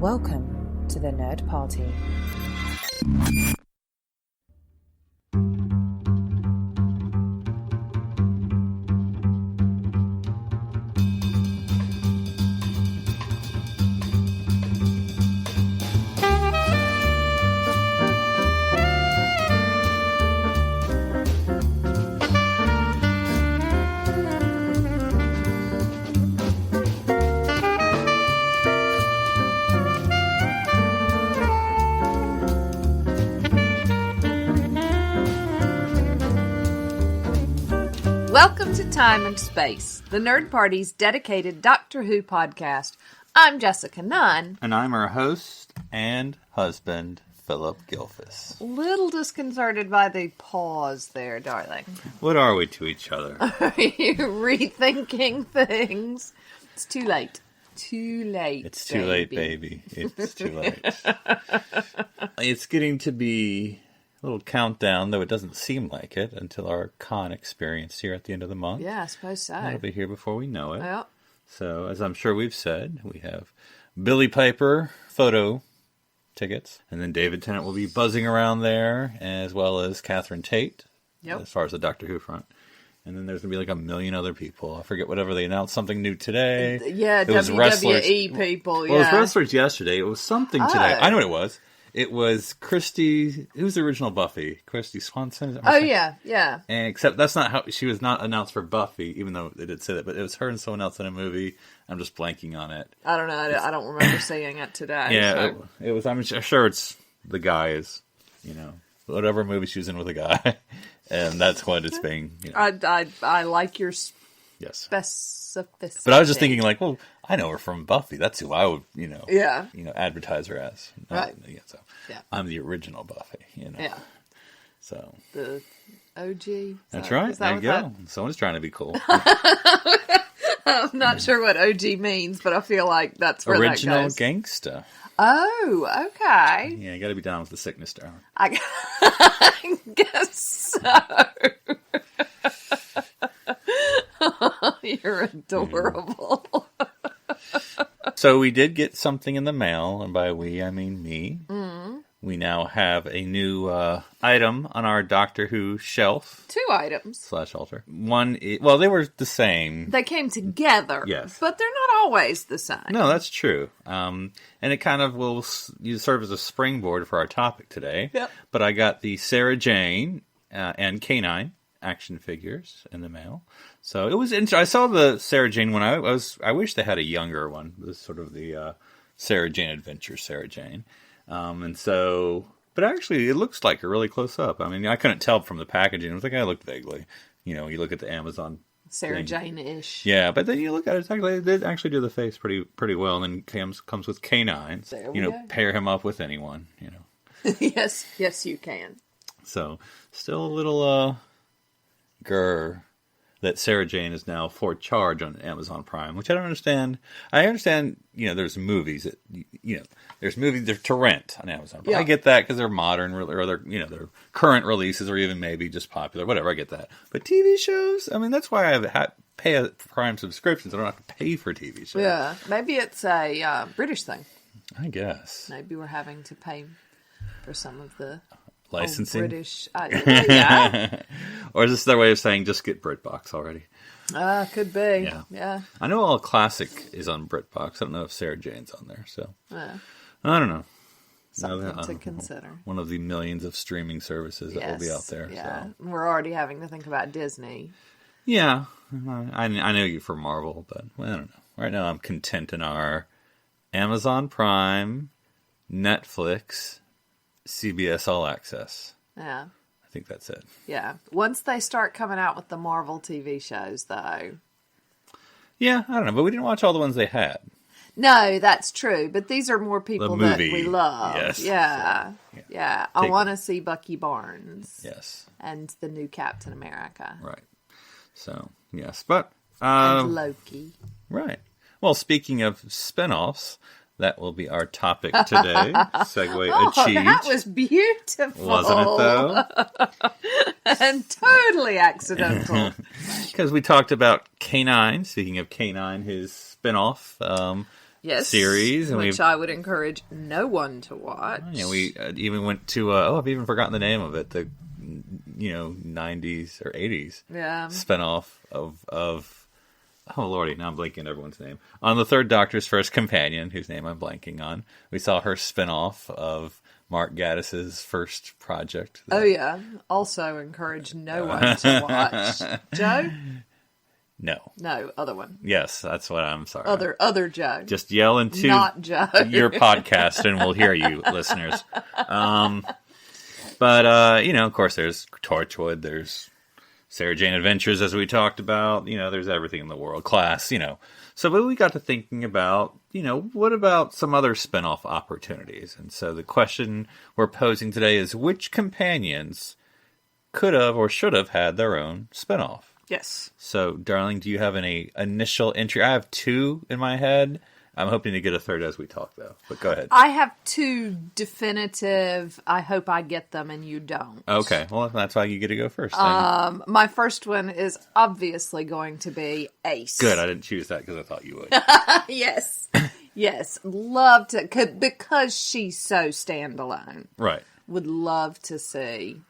Welcome to the Nerd Party. Welcome to Time and Space, the Nerd Party's dedicated Doctor Who podcast. I'm Jessica Nunn. And I'm our host and husband, Phillip Gilfus. Little disconcerted by the pause there, darling. What are we to each other? Are you rethinking things? It's too late. Too late, It's too late, baby. It's too late. It's getting to be a little countdown, though it doesn't seem like it, until our con experience here at the end of the month. Yeah, I suppose so. It'll be here before we know it. Well. So, as I'm sure we've said, we have Billy Piper photo tickets, and then David Tennant will be buzzing around there, as well as Catherine Tate, as far as the Doctor Who front. And then there's going to be like a million other people. I forget whatever they announced, something new today. Yeah, it was WWE people, Well, it was wrestlers yesterday. It was something today. I know what it was. It was Christy, who's the original Buffy? Christy Swanson? Oh, yeah. And except that's not how, she was not announced for Buffy, even though they did say that, but it was her and someone else in a movie. I'm just blanking on it. I don't know. I don't remember seeing it today. Yeah, so. it was, I'm sure it's the guy is, whatever movie she was in with a guy. And that's what it's being. I like your yes. specificity. But I was just thinking, like, well, I know her from Buffy. That's who I would, advertise her as. Right. I'm the original Buffy, Yeah. So. The OG. That's right. There you go. Someone's trying to be cool. I'm not sure what OG means, but I feel like that's where original that goes. gangsta. Oh, okay. Yeah, you got to be down with the sickness, darling. I guess so. You're adorable. So we did get something in the mail, and by we, I mean me. Mm. We now have a new item on our Doctor Who shelf. 2 items. / altar. One, well, they were the same. They came together. Yes. But they're not always the same. No, that's true. And it kind of will serve as a springboard for our topic today. Yep. But I got the Sarah Jane and K9 action figures in the mail. So it was interesting. I saw the Sarah Jane one. I wish they had a younger one. It was sort of the Sarah Jane Adventure Sarah Jane. But actually it looks like a really close up. I mean, I couldn't tell from the packaging. I was like, I looked vaguely. You look at the Amazon Sarah thing. Jane-ish. Yeah, but then you look at it, they did actually do the face pretty well. And then comes with K9. There we go. Pair him up with anyone, Yes, you can. So, still a little grr that Sarah Jane is now for charge on Amazon Prime, which I don't understand. I understand, there's movies that, there's movies that are to rent on Amazon Prime. Yeah. I get that because they're modern or they're, they're current releases or even maybe just popular, whatever. I get that. But TV shows, I mean, that's why I pay a Prime subscription, so I don't have to pay for TV shows. Yeah, maybe it's a British thing. I guess. Maybe we're having to pay for some of the licensing. British, yeah. Or is this their way of saying just get BritBox already? Could be. Yeah. I know All Classic is on BritBox. I don't know if Sarah Jane's on there, so Yeah. I don't know. Something to consider. One of the millions of streaming services that will be out there. Yeah, So. we're already having to think about Disney. Yeah, I know you for Marvel, but I don't know. Right now, I'm content in our Amazon Prime, Netflix, CBS All Access. Yeah. I think that's it. Yeah. Once they start coming out with the Marvel TV shows, though. Yeah, I don't know, but we didn't watch all the ones they had. No, that's true. But these are more people that we love. Yes. Yeah. I want to see Bucky Barnes. Yes. And the new Captain America. Right. So, yes. But and Loki. Right. Well, speaking of spinoffs, that will be our topic today. Segue achieved. That was beautiful. Wasn't it, though? And totally accidental. Because we talked about K9. Speaking of K9, his spinoff, Yes, series, and which I would encourage no one to watch. We even went to I've even forgotten the name of it. The 90s or 80s spinoff of oh lordy, now I'm blanking everyone's name. On the Third Doctor's first companion, whose name I'm blanking on, we saw her spinoff of Mark Gaddis's first project. Oh yeah, also encourage no one to watch. Joe? No, other one. Yes, that's what I'm sorry. Other Joe. Just yell into not Joe. Your podcast and we'll hear you, listeners. But of course there's Torchwood, there's Sarah Jane Adventures, as we talked about. There's everything in the world. Class, So but we got to thinking about, what about some other spin-off opportunities? And so the question we're posing today is, which companions could have or should have had their own spin-off? Yes. So, darling, do you have any initial entry? I have two in my head. I'm hoping to get a third as we talk, though. But go ahead. I have two definitive. I hope I get them and you don't. Okay. Well, that's why you get to go first. Then. My first one is obviously going to be Ace. Good. I didn't choose that because I thought you would. Yes. Yes. Love to. Because she's so standalone. Right. Would love to see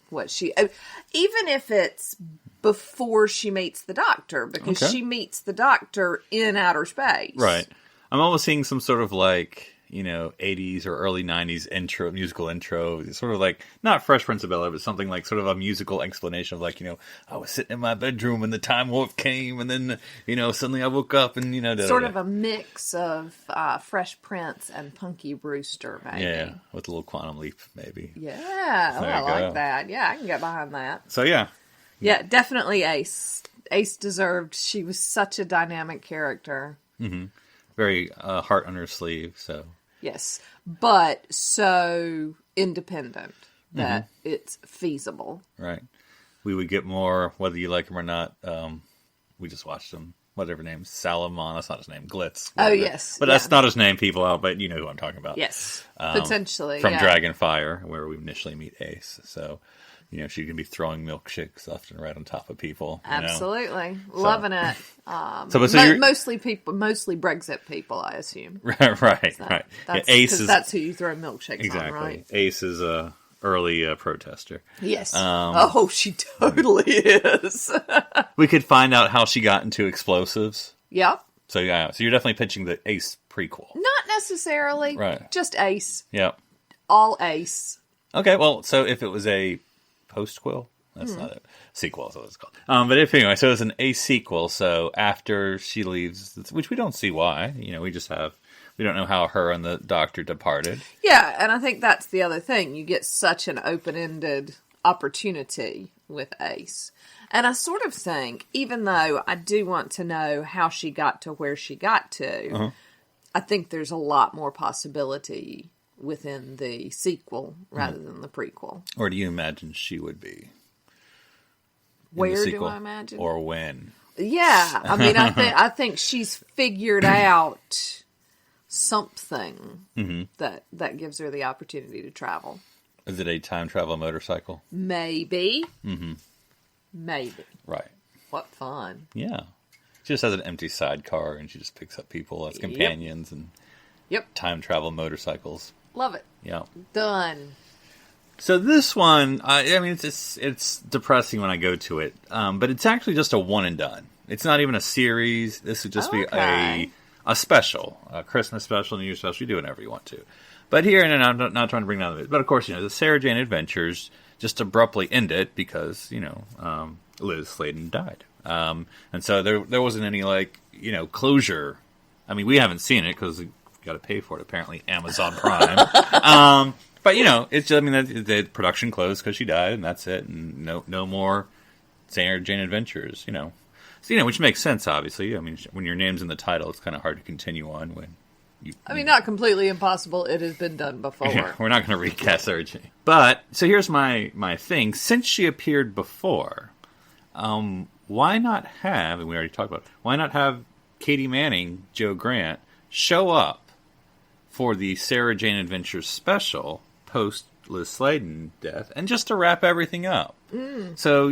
what she. Even if it's before she meets the Doctor, because she meets the Doctor in outer space. Right. I'm almost seeing some sort of 80s or early 90s musical intro, sort of like, not Fresh Prince of Bel-Air, but something like sort of a musical explanation of I was sitting in my bedroom and the Time Warp came and then, suddenly I woke up and, Sort of a mix of Fresh Prince and Punky Brewster, maybe. Yeah, with a little quantum leap, maybe. Yeah, I like that. Yeah, I can get behind that. So, yeah. Yeah, definitely Ace. Ace deserved. She was such a dynamic character. Mm-hmm. Very heart on her sleeve, so. Yes, but so independent that it's feasible. Right. We would get more, whether you like him or not. We just watched him. Whatever name. Salomon. That's not his name. Glitz. Whatever. Oh, yes. But that's not his name, people out, but you know who I'm talking about. Yes. Potentially. From Dragonfire, where we initially meet Ace. So, she can be throwing milkshakes left and right on top of people. Absolutely. Loving it. Mostly Brexit people, I assume. right. Ace is... That's who you throw milkshakes on, right? Ace is a early protester. Yes. She totally is. We could find out how she got into explosives. Yep. So you're definitely pitching the Ace prequel. Not necessarily. Right. Just Ace. Yep. All Ace. Okay, well, so if it was a post-quill, that's not a sequel, is what it's called. But anyway, so it's an Ace sequel, so after she leaves, which we don't see why, we don't know how her and the Doctor departed. Yeah, and I think that's the other thing. You get such an open-ended opportunity with Ace. And I sort of think, even though I do want to know how she got to where she got to, I think there's a lot more possibility within the sequel rather than the prequel. Or do you imagine she would be? Where do I imagine? Or when? Yeah, I mean, I think she's figured out something that gives her the opportunity to travel. Is it a time travel motorcycle? Maybe. Maybe. Right. What fun. Yeah. She just has an empty sidecar and she just picks up people as companions and time travel motorcycles. Love it. Yeah. Done. So this one, I mean, it's depressing when I go to it, but it's actually just a one and done. It's not even a series. This would just be a special, a Christmas special, New Year's special. You do whatever you want to. But here, and I'm not trying to bring down the... But of course, the Sarah Jane Adventures just abruptly end it because, Liz Sladen died. And so there wasn't any, closure. I mean, we haven't seen it because we got to pay for it, apparently, Amazon Prime. But, it's just, the production closed because she died, and that's it. And no more Sarah Jane Adventures, So, which makes sense, obviously. I mean, when your name's in the title, it's kind of hard to continue on when not completely impossible. It has been done before. Yeah, we're not going to recast Sarah Jane. But, so here's my thing. Since she appeared before, why not have, and we already talked about it, why not have Katie Manning, Joe Grant, show up for the Sarah Jane Adventures special post Liz Sladen death, and just to wrap everything up. So,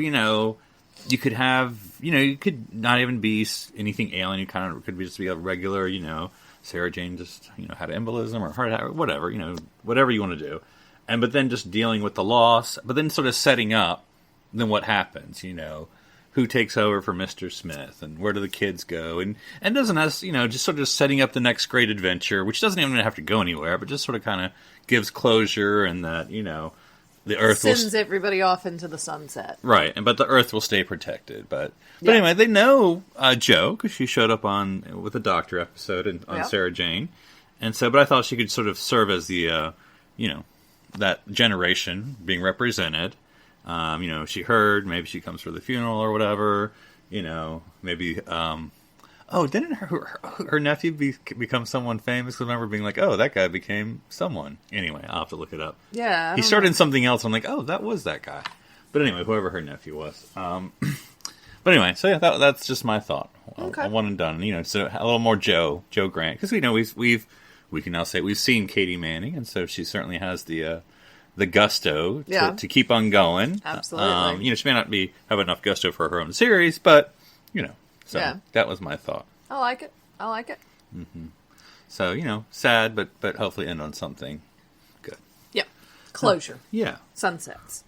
you could have, you could not even be anything alien. You kind of could just be a regular, Sarah Jane just, had an embolism or heart attack or whatever, whatever you want to do. But then just dealing with the loss, but then sort of setting up then what happens, who takes over for Mr. Smith and where do the kids go? And doesn't us, just sort of setting up the next great adventure, which doesn't even have to go anywhere, but just sort of kind of gives closure and that, the Earth sends everybody off into the sunset. Right, but the Earth will stay protected. But anyway, they know Jo because she showed up with the Doctor episode on Sarah Jane, and so. But I thought she could sort of serve as the, that generation being represented. She heard maybe she comes for the funeral or whatever. Maybe. Didn't her nephew become someone famous? I remember being like, oh, that guy became someone. Anyway, I'll have to look it up. Yeah. He started in something else. I'm like, oh, that was that guy. But anyway, whoever her nephew was. But anyway, so yeah, that's just my thought. Okay. One and done. So a little more Jo Grant. Because we can now say we've seen Katie Manning, and so she certainly has the gusto to keep on going. Absolutely. She may not have enough gusto for her own series, but, So that was my thought. I like it. Mm-hmm. So, sad, but hopefully end on something good. Yep. Closure. Yeah. Sunsets.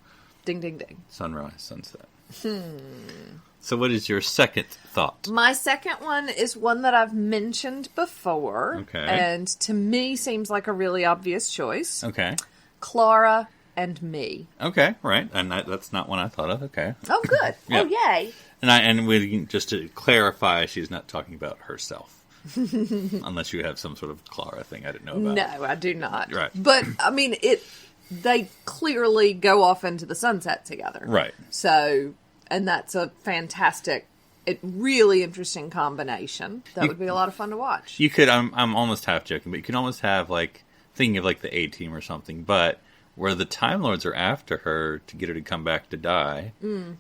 Ding, ding, ding. Sunrise, sunset. So what is your second thought? My second one is one that I've mentioned before. Okay. And to me seems like a really obvious choice. Okay. Clara and me. Okay, right. And that's not one I thought of. Okay. Oh, good. Yeah. Oh, yay. And just to clarify, she's not talking about herself. Unless you have some sort of Clara thing I didn't know about. No, I do not. Right. But, I mean, they clearly go off into the sunset together. Right. So, and that's a fantastic, really interesting combination. That would be a lot of fun to watch. You could, I'm almost half joking, but you can almost have, thinking of, the A-Team or something, but where the Time Lords are after her to get her to come back to die,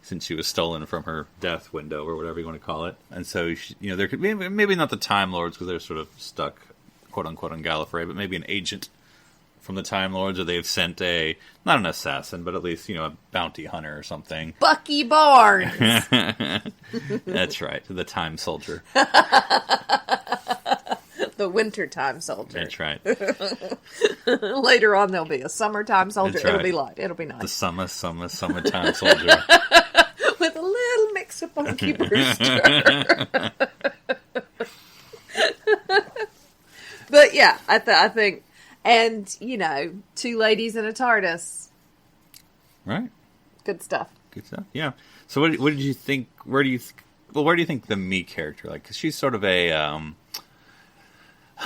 since she was stolen from her death window, or whatever you want to call it. And so, there could be, maybe not the Time Lords, because they're sort of stuck, quote-unquote, on Gallifrey, but maybe an agent from the Time Lords, or they've sent not an assassin, but at least, a bounty hunter or something. Bucky Barnes! That's right, the Time Soldier. The wintertime soldier. That's right. Later on, there'll be a summertime soldier. That's right. It'll be light. It'll be nice. The summertime soldier. With a little mix of Punky Brewster. But yeah, I think, and, two ladies in a TARDIS. Right. Good stuff. Good stuff, yeah. So what did you think, where do you think the me character, because she's sort of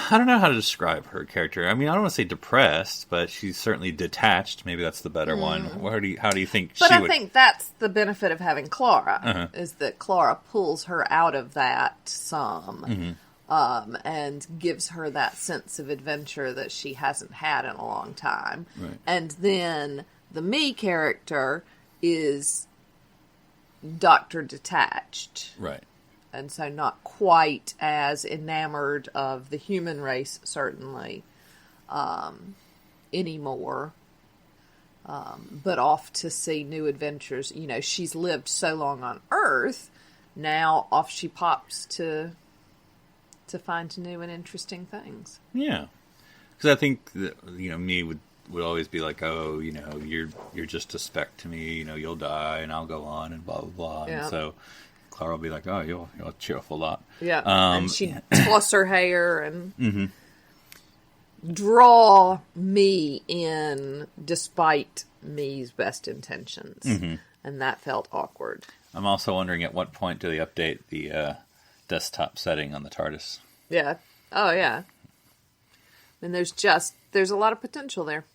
I don't know how to describe her character. I mean, I don't want to say depressed, but she's certainly detached. Maybe that's the better one. How do you think but she would... I think that's the benefit of having Clara, is that Clara pulls her out of that some, and gives her that sense of adventure that she hasn't had in a long time. Right. And then the me character is Dr. Detached. Right. And so not quite as enamored of the human race, certainly, anymore. But off to see new adventures. She's lived so long on Earth, now off she pops to find new and interesting things. Yeah. Because I think that, me would always be like, oh, you're just a speck to me, you'll die and I'll go on and blah, blah, blah. Yeah. And so... Clara will be like, oh, you're a cheerful lot. Yeah, and she'd toss her hair and draw me in despite me's best intentions. And that felt awkward. I'm also wondering at what point do they update the desktop setting on the TARDIS? Yeah. Oh, yeah. And there's a lot of potential there.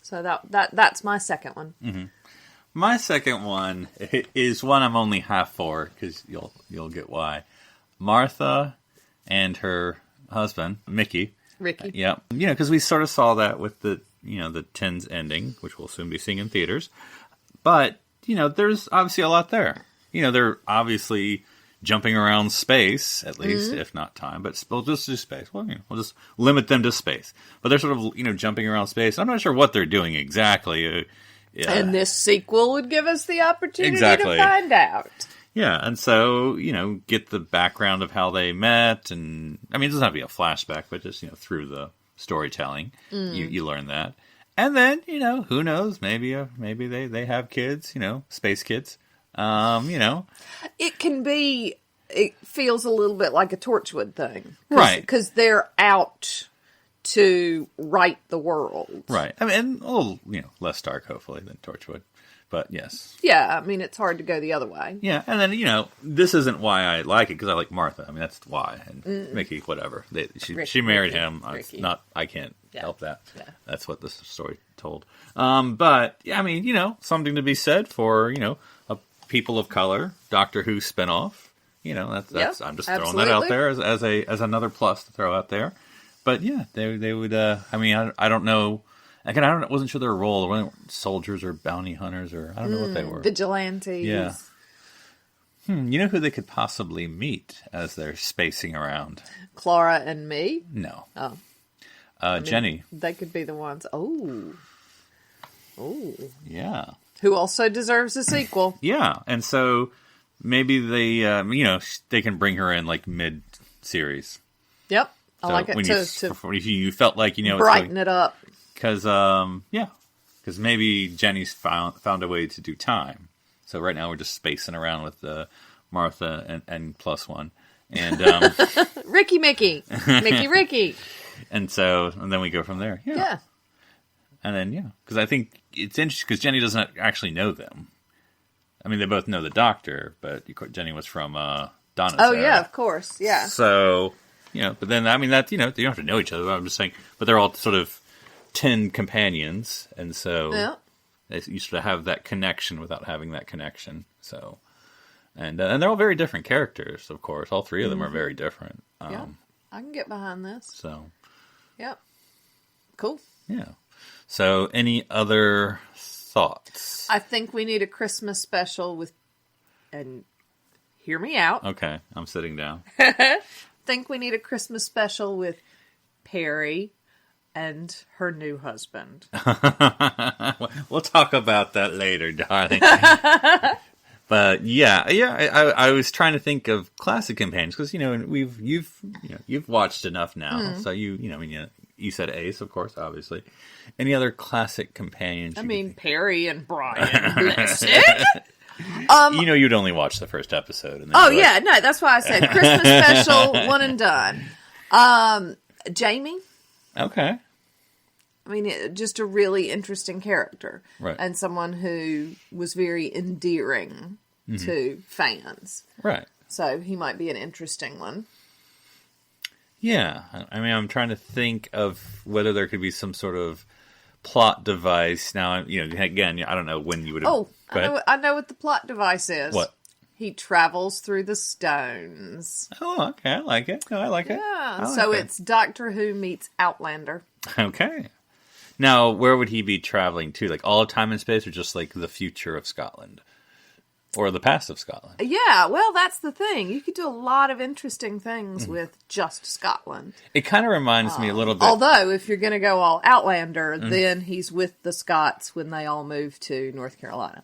So that's my second one. My second one is one I'm only half for, because you'll get why. Martha and her husband, Ricky. Yeah. Because we sort of saw that with the Tens ending, which we'll soon be seeing in theaters. But, there's obviously a lot there. They're obviously jumping around space, at least, if not time. But we'll just do space. Well, we'll just limit them to space. But they're sort of, jumping around space. I'm not sure what they're doing exactly. Yeah. And this sequel would give us the opportunity Exactly. to find out. Yeah, and so, get the background of how they met, and, it doesn't have to be a flashback, but just, through the storytelling, you learn that. And then, who knows, maybe they have kids, space kids, It feels a little bit like a Torchwood thing. Right. Because they're out to right the world. Right. And a little, less dark, hopefully, than Torchwood. But, yes. Yeah, it's hard to go the other way. Yeah, and then, this isn't why I like it, because I like Martha. That's why. And Mickey, whatever. She married him. I can't help that. Yeah. That's what this story told. But, something to be said for, a people of color, Doctor Who spinoff. That's I'm just throwing that out there as another plus to throw out there. But yeah, they would. I don't know. Again, I wasn't sure their role. Were they soldiers or bounty hunters or I don't know what they were. Vigilantes. Yeah. You know who they could possibly meet as they're spacing around? Clara and me? No. Oh. Jenny. They could be the ones. Oh. Yeah. Who also deserves a sequel. Yeah, and so maybe they, they can bring her in like mid-series. Yep, I so like it if you felt like brighten it up. Because maybe Jenny's found a way to do time. So right now we're just spacing around with Martha and plus one, and Ricky, Ricky, and then we go from there. Yeah. And then, because I think it's interesting because Jenny doesn't actually know them. They both know the Doctor, but Jenny was from Donna's Oh, era. yeah, of course, yeah. So, but then, that, they don't have to know each other. I'm just saying, but they're all sort of 10 companions, and so you sort of have that connection without having that connection. So, and they're all very different characters, of course. All three of them are very different. Yeah, I can get behind this. So. Yep. Cool. Yeah. So, any other thoughts? I think we need a Christmas special and hear me out. Okay, I'm sitting down. Think we need a Christmas special with Peri and her new husband. We'll talk about that later, darling. But I was trying to think of classic companions because you've watched enough now, so you said Ace, of course, obviously. Any other classic companions? Peri and Brian. Bless it. You'd only watch the first episode. And then no, that's why I said Christmas special, one and done. Jamie. Okay. Just a really interesting character. Right. And someone who was very endearing to fans. Right. So he might be an interesting one. Yeah. I'm trying to think of whether there could be some sort of plot device. Now, again, I don't know when you would have... Oh, I know what the plot device is. What? He travels through the stones. Oh, okay. I like it. No, I like it. Yeah. So it's Doctor Who meets Outlander. Okay. Now, where would he be traveling to? Like all of time and space or just like the future of Scotland? Or the past of Scotland? Yeah, well, that's the thing. You could do a lot of interesting things with just Scotland. It kind of reminds me a little bit... Although, if you're going to go all Outlander, then he's with the Scots when they all move to North Carolina.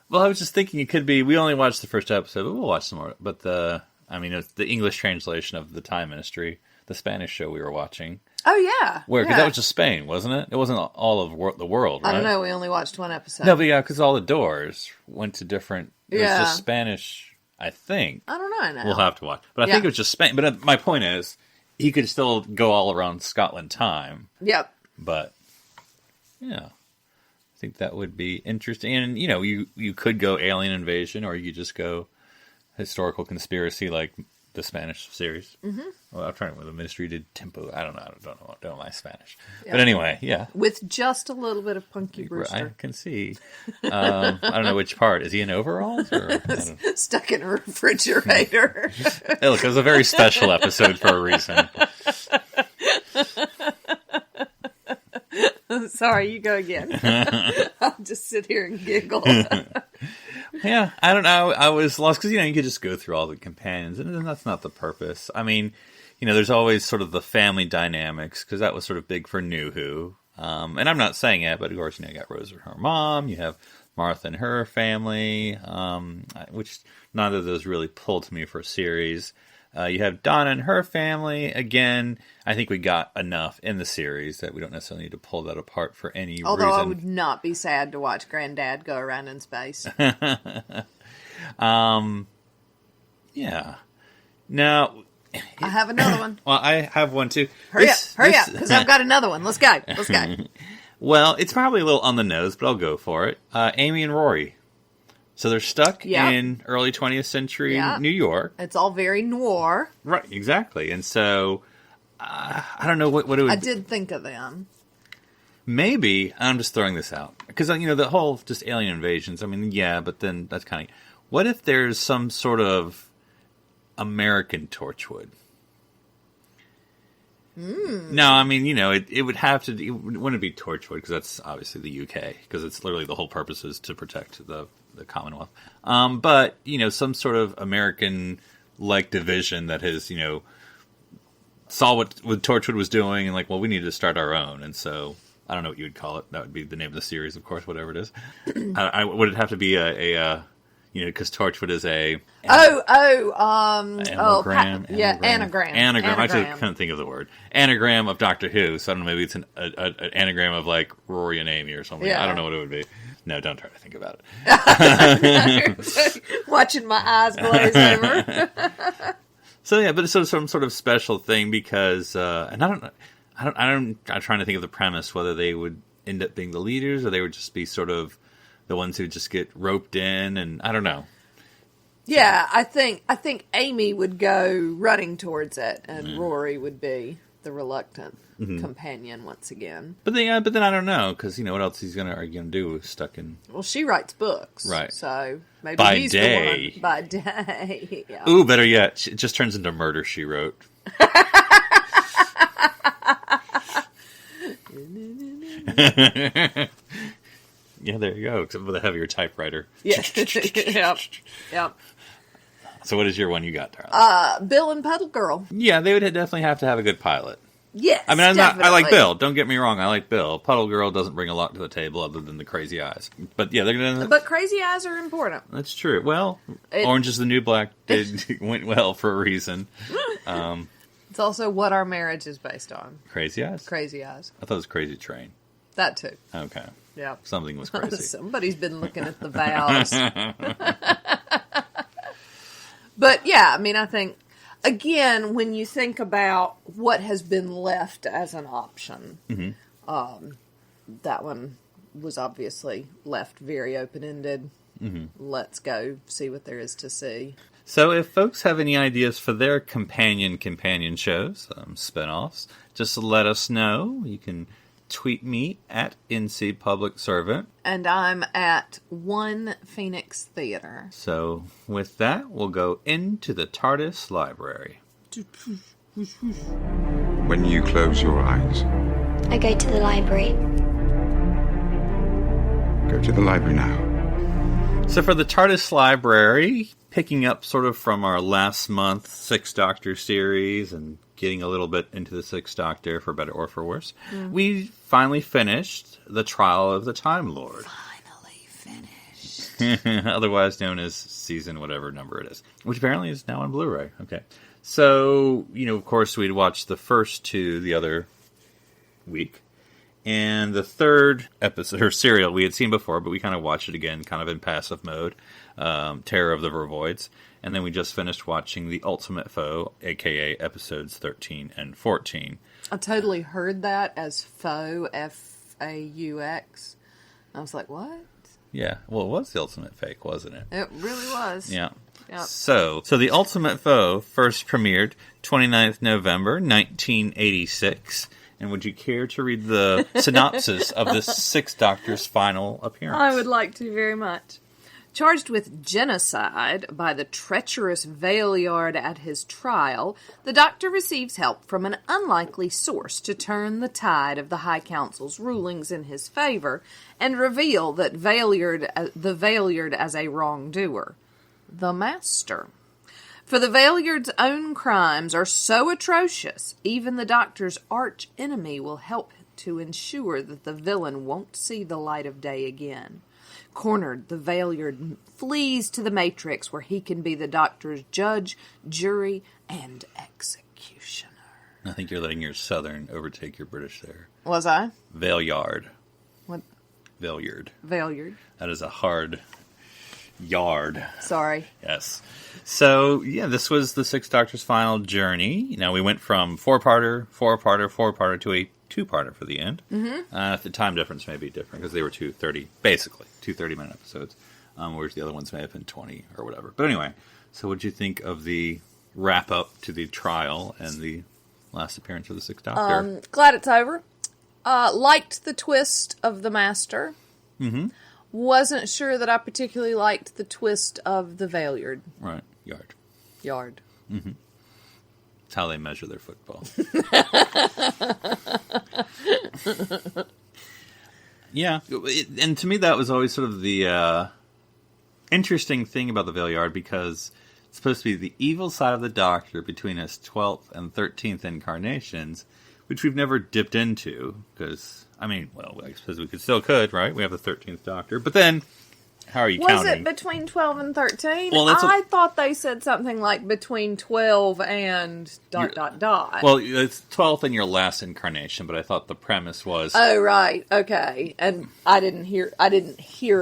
Well, I was just thinking it could be... We only watched the first episode, but we'll watch some more. But it's the English translation of The Time Ministry, the Spanish show we were watching. Oh, yeah. Where? Because that was just Spain, wasn't it? It wasn't all of the world, right? I don't know. We only watched one episode. No, but because all the doors went to different... It was just Spanish, I think. I don't know now. We'll have to watch. But I think it was just Spain. But my point is, he could still go all around Scotland time. Yep. But, yeah. I think that would be interesting. And, you could go alien invasion, or you could just go historical conspiracy like the Spanish series. Mm-hmm. Well, I'm trying to the Ministry did Tempo. I don't know my Spanish. Yeah. But anyway, yeah. With just a little bit of Punky Brewster. I can see. I don't know which part. Is he in overalls? Or, stuck in a refrigerator. Hey, look, it was a very special episode for a reason. Sorry, you go again. I'll just sit here and giggle. Yeah, I don't know. I was lost because, you could just go through all the companions, and that's not the purpose. There's always sort of the family dynamics, because that was sort of big for nuWho. And I'm not saying it, but of course, you got Rose and her mom. You have Martha and her family, which neither of those really pulled to me for a series. You have Donna and her family. Again, I think we got enough in the series that we don't necessarily need to pull that apart for any reason. Although I would not be sad to watch Granddad go around in space. Yeah. Now, I have another one. Well, I have one too. Hurry up, because I've got another one. Let's go. Well, it's probably a little on the nose, but I'll go for it. Amy and Rory. So they're stuck in early 20th century New York. It's all very noir. Right, exactly. And so, I don't know what it would... I did think of them. Maybe, I'm just throwing this out. Because, the whole just alien invasions, but then that's kind of... What if there's some sort of American Torchwood? No, it would have to... It wouldn't be Torchwood, because that's obviously the UK. Because it's literally the whole purpose is to protect the Commonwealth. But, some sort of American-like division that has, saw what Torchwood was doing and we need to start our own. And so, I don't know what you would call it. That would be the name of the series, of course, whatever it is. Would it have to be because Torchwood is a... Anagram. Anagram. I actually couldn't think of the word. Anagram of Doctor Who. So I don't know, maybe it's an anagram of Rory and Amy or something. Yeah. I don't know what it would be. No, don't try to think about it. Watching my eyes glaze over. But it's some sort of special thing because, and I'm trying to think of the premise, whether they would end up being the leaders or they would just be sort of the ones who just get roped in, and I don't know. Yeah, I think Amy would go running towards it, and Rory would be the reluctant companion once again. But then I don't know, because what else are you gonna do stuck in? Well, she writes books, right? So maybe by he's day. The one. By day. Yeah. Ooh, better yet, it just turns into Murder, She Wrote. Yeah, there you go. Except with a heavier typewriter. Yeah. Yep. So what is your one you got, Darla? Bill and Puddle Girl. Yeah, they would definitely have to have a good pilot. Yes, I like Bill. Don't get me wrong. I like Bill. Puddle Girl doesn't bring a lot to the table other than the crazy eyes. But yeah, they're gonna. But crazy eyes are important. That's true. Well, Orange is the New Black went well for a reason. It's also what our marriage is based on. Crazy eyes. Crazy eyes. I thought it was Crazy Train. That too. Okay. Yeah. Something was crazy. Somebody's been looking at the vows. But yeah, I think, again, when you think about what has been left as an option, that one was obviously left very open-ended. Let's go see what there is to see. So if folks have any ideas for their companion shows, spinoffs, just let us know. You can tweet me at NC Public Servant. And I'm at One Phoenix Theater. So with that, we'll go into the TARDIS library. When you close your eyes, I go to the library. Go to the library now. So for the TARDIS library, picking up sort of from our last month Sixth Doctor series and getting a little bit into the Sixth Doctor, for better or for worse, we finally finished The Trial of the Time Lord. Finally finished. Otherwise known as season whatever number it is, which apparently is now on Blu-ray. Okay. So, of course, we'd watched the first two the other week. And the third episode, or serial, we had seen before, but we kind of watched it again, kind of in passive mode. Terror of the Vervoids. And then we just finished watching The Ultimate Foe, a.k.a. episodes 13 and 14. I totally heard that as Foe, F-A-U-X. I was like, what? Yeah, well, it was The Ultimate Fake, wasn't it? It really was. Yeah. Yep. So The Ultimate Foe first premiered 29th November, 1986. And would you care to read the synopsis of this Sixth Doctor's final appearance? I would like to very much. Charged with genocide by the treacherous Valeyard at his trial, the Doctor receives help from an unlikely source to turn the tide of the High Council's rulings in his favor and reveal that the Valeyard as a wrongdoer. The Master. For the Valeyard's own crimes are so atrocious, even the Doctor's arch enemy will help to ensure that the villain won't see the light of day again. Cornered, the Valeyard flees to the Matrix, where he can be the Doctor's judge, jury, and executioner. I think you're letting your Southern overtake your British there. Was I? Valeyard. What? Valeyard. Valeyard. That is a hard yard. Sorry. Yes. So, yeah, this was the Sixth Doctor's final journey. Now, we went from four-parter to a two-parter for the end. Mm-hmm. The time difference may be different, because they were two 30-minute episodes, whereas the other ones may have been 20 or whatever. But anyway, so what did you think of the wrap-up to the trial and the last appearance of the Sixth Doctor? Glad it's over. Liked the twist of the Master. Mm-hmm. Wasn't sure that I particularly liked the twist of the Valeyard. Right. Yard. Mm-hmm. It's how they measure their football. Yeah. And to me, that was always sort of the interesting thing about the Valeyard, because it's supposed to be the evil side of the Doctor between his 12th and 13th incarnations, which we've never dipped into, because, I mean, well, I suppose we could, right? We have the 13th Doctor. But then, how are you counting? Was it between 12 and 13? Well, I thought they said something like between 12 and ... Well, it's 12th in your last incarnation, but I thought the premise was... Oh, right. Okay. And I didn't hear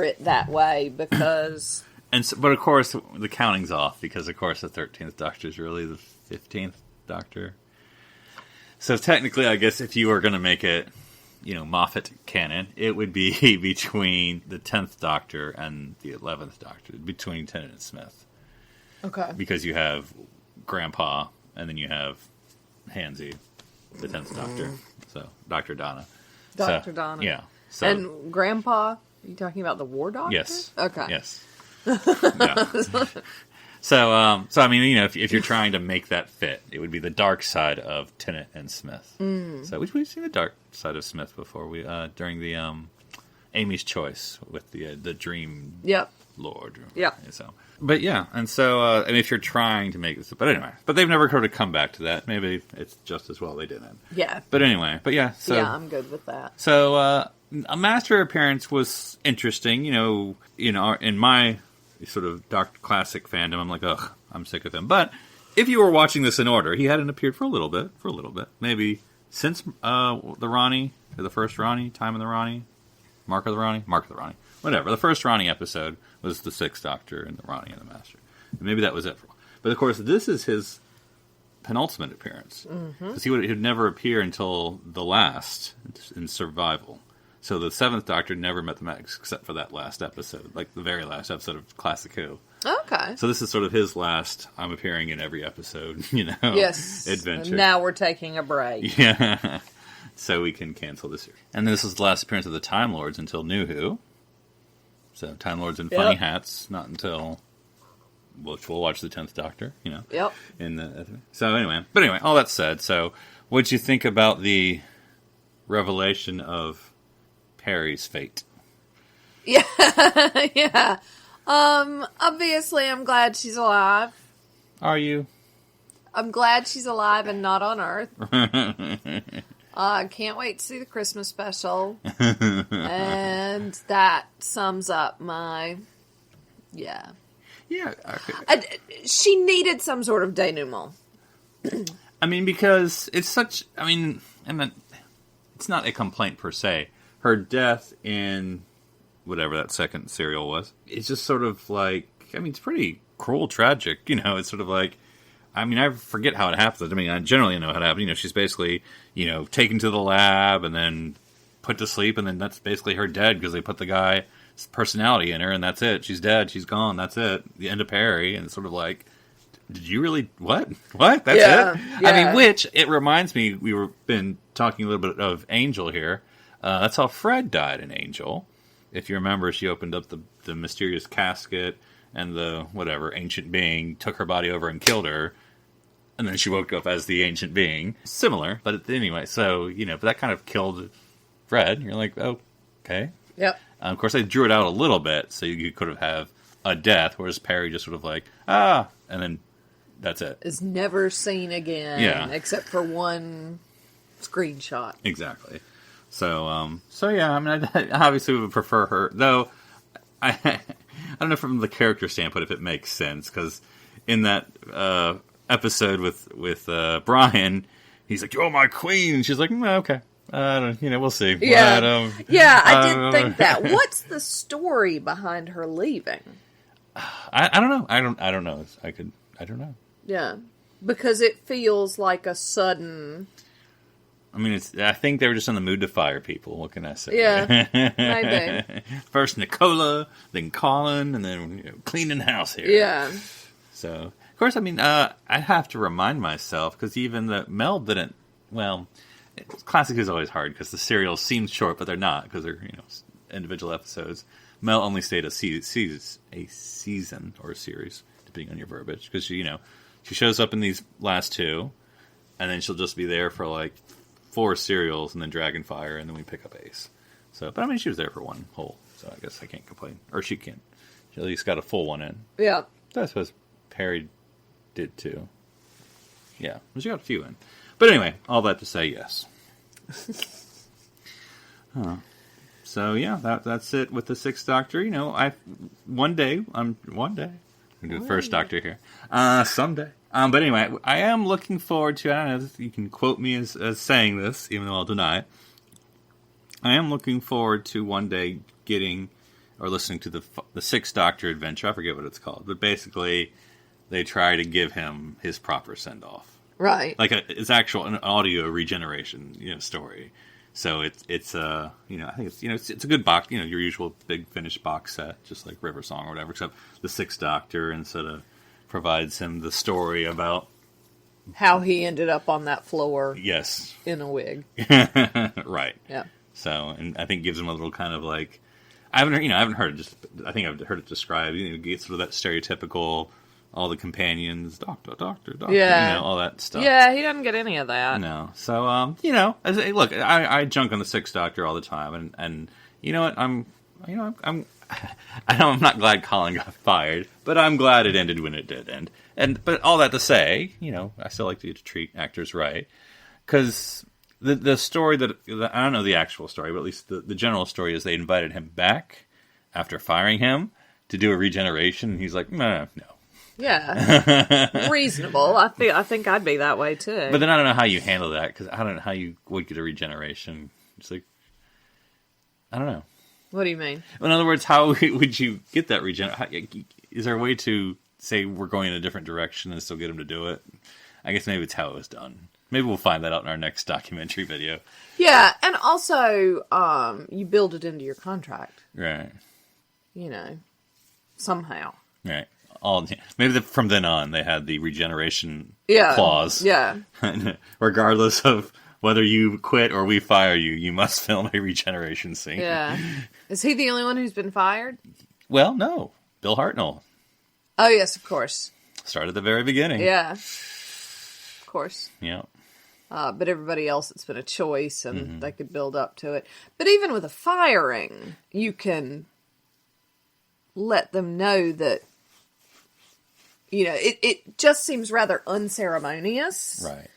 it that way, because... But of course, the counting's off, because of course the 13th Doctor is really the 15th Doctor. So technically, I guess if you were going to make it, Moffat canon, it would be between the 10th Doctor and the 11th Doctor, between Tennant and Smith. Okay. Because you have Grandpa, and then you have Hansy, the 10th Doctor. So, Dr. Donna. Dr. Donna. Yeah. So, and Grandpa, are you talking about the War Doctor? Yes. Okay. Yes. Yeah. So I mean, if you're trying to make that fit, it would be the dark side of Tennant and Smith. So we've seen the dark side of Smith before. We during the Amy's Choice with the Dream Lord. Yeah. So, but yeah, and so I mean, if you're trying to make this, but anyway, but they've never heard a comeback to that. Maybe it's just as well they didn't. Yeah. But anyway, So yeah, I'm good with that. So a Master appearance was interesting. In my sort of dark classic fandom, I'm like, ugh, I'm sick of him. But if you were watching this in order, he hadn't appeared for a little bit. Maybe since the Ronnie, or the first Ronnie, Time of the Ronnie, Mark of the Ronnie, whatever. The first Ronnie episode was the Sixth Doctor and the Ronnie and the Master. And maybe that was it for a while. But of course, this is his penultimate appearance. Because he would never appear until the last, in Survival. So the Seventh Doctor never met the Max except for that last episode, like the very last episode of Classic Who. Okay. So this is sort of his last, I'm appearing in every episode, yes. adventure. Now we're taking a break. Yeah. So we can cancel this year. And this is the last appearance of the Time Lords until nuWho. So Time Lords in funny hats, not until, which we'll watch the 10th Doctor, Yep. So anyway, all that said, so what'd you think about the revelation of Peri's fate? Yeah. Yeah. Obviously I'm glad she's alive. Are you? I'm glad she's alive and not on Earth. I can't wait to see the Christmas special. And that sums up my... Yeah. Yeah. She needed some sort of denouement. I mean, because it's such... I mean, it's not a complaint per se. Her death in whatever that second serial was, it's just sort of like, I mean, it's pretty cruel, tragic, it's sort of like, I mean, I forget how it happens. I mean, I generally know how it happened. She's basically, taken to the lab and then put to sleep, and then that's basically her dead because they put the guy's personality in her, and that's it. She's dead. She's gone. That's it. The end of Peri, and it's sort of like, did you really, what? That's it? Yeah. I mean, which, it reminds me, been talking a little bit of Angel here. That's how Fred died in Angel. If you remember, she opened up the mysterious casket, and the, whatever, ancient being took her body over and killed her, and then she woke up as the ancient being. Similar, but anyway, so, but that kind of killed Fred. You're like, oh, okay. Yep. Of course, they drew it out a little bit, so you could have a death, whereas Peri just sort of like, and then that's it. Is never seen again, except for one screenshot. Exactly. So yeah, I mean, I obviously would prefer her, though. I don't know from the character standpoint if it makes sense, because in that episode with Brian, he's like, "You're my queen," and she's like, "Okay, we'll see." Yeah, I did think that. What's the story behind her leaving? I don't know. I don't know. I don't know. Yeah, because it feels like a sudden. I mean, I think they were just in the mood to fire people. What can I say? Yeah, maybe. First Nicola, then Colin, and then cleaning house here. Yeah. So, of course, I mean, I'd have to remind myself, because even Mel didn't. Well, classic is always hard because the serials seem short, but they're not, because they're individual episodes. Mel only stayed a season or a series, depending on your verbiage, because she shows up in these last two, and then she'll just be there for like 4 serials, and then Dragonfire, and then we pick up Ace. So, but I mean, she was there for one whole, so I guess I can't complain. Or she can. She at least got a full one in. Yeah. So I suppose Peri did too. Yeah, she got a few in. But anyway, all that to say, yes. So yeah, that's it with the 6th Doctor. One day I'm gonna do the 1st Doctor here. Someday. But anyway, I am looking forward to. I don't know if you can quote me as saying this, even though I'll deny it. I am looking forward to one day getting or listening to the 6th Doctor adventure. I forget what it's called, but basically, they try to give him his proper send off. Right. Like it's actual an audio regeneration, story. So it's I think it's a good box, your usual big finished box set, just like River Song or whatever, except the 6th Doctor instead of provides him the story about how he ended up on that floor. Yes. In a wig. Right. Yeah. So, and I think gives him a little kind of like, I haven't heard it, just I think I've heard it described. Gets sort of that stereotypical, all the companions, doctor, yeah, all that stuff. Yeah, he doesn't get any of that. No. So, look, I junk on the 6th Doctor all the time, and you know what, I'm not glad Colin got fired, but I'm glad it ended when it did end. But all that to say, I still like to treat actors right, because the story that I don't know the actual story, but at least the general story is they invited him back after firing him to do a regeneration, and he's like, no. Yeah, reasonable. I think I'd be that way too. But then I don't know how you handle that, because I don't know how you would get a regeneration. It's like, I don't know. What do you mean? In other words, how would you get that regeneration? Is there a way to say we're going in a different direction and still get him to do it? I guess maybe it's how it was done. Maybe we'll find that out in our next documentary video. Yeah, and also you build it into your contract. Right. Somehow. Right. Maybe from then on they had the regeneration clause. Yeah. Regardless of whether you quit or we fire you, you must film a regeneration scene. Yeah. Is he the only one who's been fired? Well, no. Bill Hartnell. Oh, yes, of course. Started at the very beginning. Yeah. Of course. Yeah. But everybody else, it's been a choice, and they could build up to it. But even with a firing, you can let them know that, it just seems rather unceremonious. Right.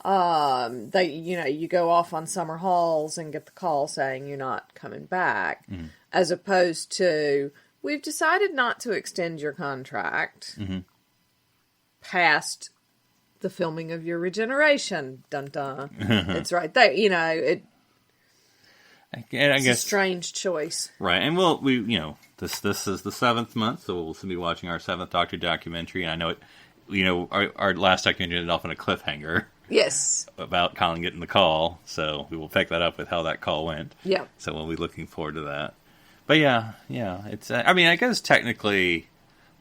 You go off on summer halls and get the call saying you're not coming back, as opposed to, we've decided not to extend your contract past the filming of your regeneration. Dun dun. It's right there. I guess a strange choice. Right. And this is the 7th month, so we'll soon be watching our 7th Doctor documentary, and I know it, our last documentary ended off on a cliffhanger. Yes. About Colin getting the call, so we will pick that up with how that call went. Yeah. So we'll be looking forward to that. But yeah, it's. I guess technically,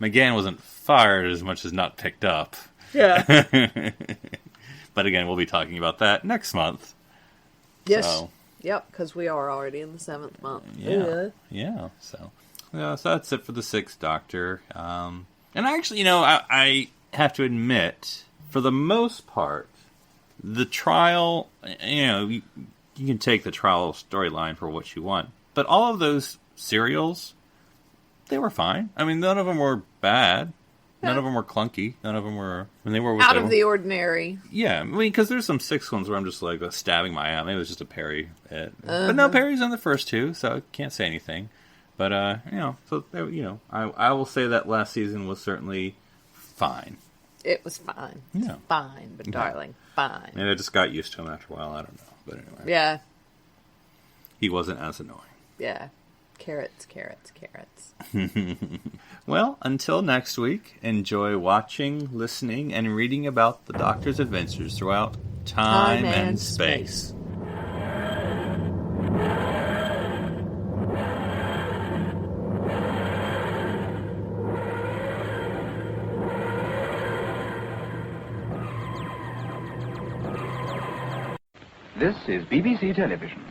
McGann wasn't fired as much as not picked up. Yeah. But again, we'll be talking about that next month. Yes. So, yep, because we are already in the 7th month. Yeah. So that's it for the 6th Doctor. And actually, I have to admit, for the most part, the trial, you can take the trial storyline for what you want. But all of those serials, they were fine. I mean, none of them were bad. None of them were clunky. None of them were... When they were with Out of the ordinary. Yeah, I mean, because there's some 6 ones where I'm just like stabbing my eye. Maybe it was just a Peri. But no, Peri's on the first 2, so I can't say anything. But, I will say that last season was certainly fine. It was fine. Yeah. Fine, but darling, fine. Maybe I just got used to him after a while. I don't know. But anyway. Yeah. He wasn't as annoying. Yeah. Carrots. Well, until next week, enjoy watching, listening, and reading about the Doctor's adventures throughout time and space. This is BBC Television.